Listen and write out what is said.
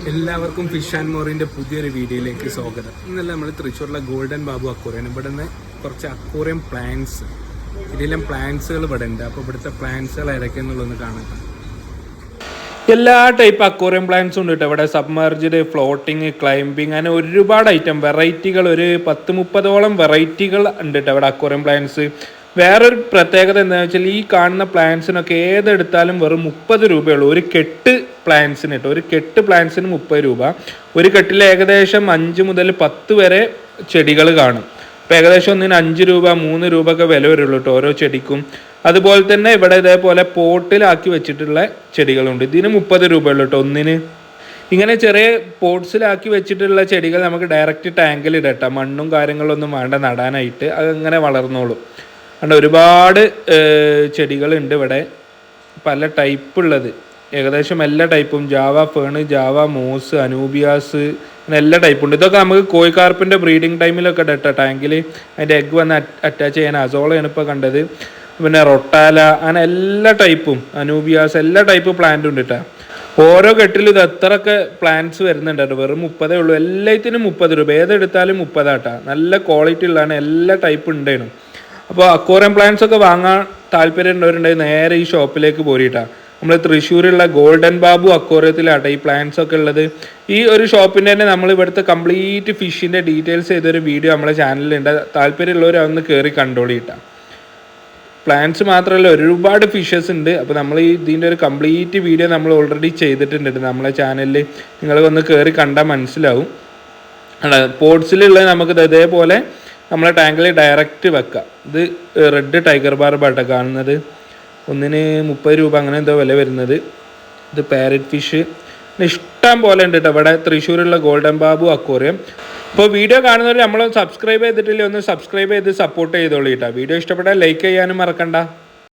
എല്ലാവർക്കും fish and മോറിൻ്റെ പുതിയൊരു വീഡിയോയിലേക്ക് സ്വാഗതം. ഇന്നലെ നമ്മൾ തൃശ്ശൂരിലെ ഗോൾഡൻ ബാബു അക്വേറിയം, ഇവിടെ നിന്ന് കുറച്ച് അക്വേറിയം പ്ലാന്റ്സ്, ഇതിലെല്ലാം പ്ലാന്റ്സുകൾ ഇവിടെ ഉണ്ട്. അപ്പോൾ ഇവിടുത്തെ പ്ലാന്റ്സുകൾ ഏതൊക്കെയെന്നുള്ളതൊന്ന് കാണാം. എല്ലാ ടൈപ്പ് അക്വേറിയം പ്ലാന്റ്സും ഉണ്ട് കേട്ടോ ഇവിടെ. സബ്മർജ്ഡ്, ഫ്ലോട്ടിങ്, ക്ലൈംബിങ്, അങ്ങനെ ഒരുപാട് ഐറ്റം വെറൈറ്റികൾ, ഒരു 10-30ഓളം വെറൈറ്റികൾ ഉണ്ട് കേട്ടോ ഇവിടെ അക്വേറിയം പ്ലാന്റ്സ്. വേറൊരു പ്രത്യേകത എന്താണെന്ന് വെച്ചാൽ ഈ കാണുന്ന പ്ലാന്റ്സിനൊക്കെ ഏതെടുത്താലും വെറും 30 രൂപയുള്ളൂ ഒരു കെട്ട് പ്ലാന്റ്സിന് കേട്ടോ. ഒരു കെട്ട് പ്ലാന്റ്സിന് 30 രൂപ. ഒരു കെട്ടിൽ ഏകദേശം 5 മുതൽ 10 വരെ ചെടികൾ കാണും. അപ്പോൾ ഏകദേശം ഒന്നിന് 5 രൂപ 3 രൂപ ഒക്കെ വില വരുള്ളൂ കേട്ടോ ഓരോ ചെടിക്കും. അതുപോലെ തന്നെ ഇവിടെ ഇതേപോലെ പോട്ടിലാക്കി വെച്ചിട്ടുള്ള ചെടികളുണ്ട്. ഇതിന് 30 രൂപയുള്ളൂ കേട്ടോ ഒന്നിന്. ഇങ്ങനെ ചെറിയ പോട്ട്സിലാക്കി വെച്ചിട്ടുള്ള ചെടികൾ നമുക്ക് ഡയറക്റ്റ് ടാങ്കിൽ ഇടട്ടോ. മണ്ണും കാര്യങ്ങളൊന്നും വേണ്ട നടാനായിട്ട്, അതങ്ങനെ വളർന്നോളും. അതുകൊണ്ട് ഒരുപാട് ചെടികളുണ്ട് ഇവിടെ, പല ടൈപ്പ് ഉള്ളത്. ഏകദേശം എല്ലാ ടൈപ്പും, ജാവ ഫേണ്, ജാവ മോസ്, അനൂബിയാസ്, അങ്ങനെ എല്ലാ ടൈപ്പുണ്ട്. ഇതൊക്കെ നമുക്ക് കോഴിക്കാർപ്പിൻ്റെ ബ്രീഡിങ് ടൈമിലൊക്കെ ഇടട്ടോ ടാങ്കിൽ. അതിൻ്റെ എഗ്ഗ് വന്ന് അറ്റാച്ച് ചെയ്യാൻ അസോളയാണ് ഇപ്പോൾ കണ്ടത്. പിന്നെ റൊട്ടാല, അങ്ങനെ എല്ലാ ടൈപ്പും, അനൂബിയാസ്, എല്ലാ ടൈപ്പ് പ്ലാന്റും ഉണ്ട് കേട്ടോ. ഓരോ കെട്ടിലും ഇത് എത്രയൊക്കെ പ്ലാന്റ്സ് വരുന്നുണ്ട് കേട്ടോ. വെറും 30 ഉള്ളൂ. എല്ലാത്തിനും 30 രൂപ. ഏതെടുത്താലും 30 ആട്ടോ. നല്ല ക്വാളിറ്റി ഉള്ളതാണ്, എല്ലാ ടൈപ്പ് ഉണ്ടായിരുന്നു. അപ്പോൾ അക്വേറിയം പ്ലാന്റ്സ് ഒക്കെ വാങ്ങാൻ താല്പര്യം ഉള്ളവരുണ്ടെങ്കിൽ നേരെ ഈ ഷോപ്പിലേക്ക് പോരിട്ടാണ്. നമ്മൾ തൃശ്ശൂരുള്ള ഗോൾഡൻ ബാബു അക്വേറിയത്തിലാട്ടോ ഈ പ്ലാന്റ്സ് ഒക്കെ ഉള്ളത്. ഈ ഒരു ഷോപ്പിൻ്റെ തന്നെ നമ്മൾ ഇവിടുത്തെ കംപ്ലീറ്റ് ഫിഷിൻ്റെ ഡീറ്റെയിൽസ് ചെയ്തൊരു വീഡിയോ നമ്മളെ ചാനലിലുണ്ട്. താല്പര്യമുള്ളവർ അതൊന്ന് കയറി കണ്ടോളിയിട്ടാണ്. പ്ലാന്റ്സ് മാത്രമല്ല ഒരുപാട് ഫിഷസ് ഉണ്ട്. അപ്പോൾ നമ്മൾ ഇതിൻ്റെ ഒരു കംപ്ലീറ്റ് വീഡിയോ നമ്മൾ ഓൾറെഡി ചെയ്തിട്ടുണ്ട് നമ്മളെ ചാനലിൽ. നിങ്ങളൊന്ന് കയറി കണ്ടാൽ മനസ്സിലാവും. പോട്ട്സിലുള്ള നമുക്ക് ഇതേപോലെ നമ്മളെ ടാങ്കിൽ ഡയറക്റ്റ് വെക്കാം. ഇത് റെഡ് ടൈഗർ ബാർബാട്ടോ കാണുന്നത്. ഒന്നിന് 30 രൂപ അങ്ങനെ എന്തോ വില വരുന്നത്. ഇത് പാരറ്റ് ഫിഷ്, ഇഷ്ടം പോലെ ഉണ്ട് കേട്ടോ ഇവിടെ തൃശ്ശൂരുള്ള ഗോൾഡൻ ബാബു അക്വേറിയം. അപ്പോൾ വീഡിയോ കാണുന്നവർ നമ്മൾ സബ്സ്ക്രൈബ് ചെയ്തിട്ടില്ല, ഒന്ന് സബ്സ്ക്രൈബ് ചെയ്ത് സപ്പോർട്ട് ചെയ്തോളൂ കേട്ടോ. വീഡിയോ ഇഷ്ടപ്പെട്ടാൽ ലൈക്ക് ചെയ്യാനും മറക്കണ്ട.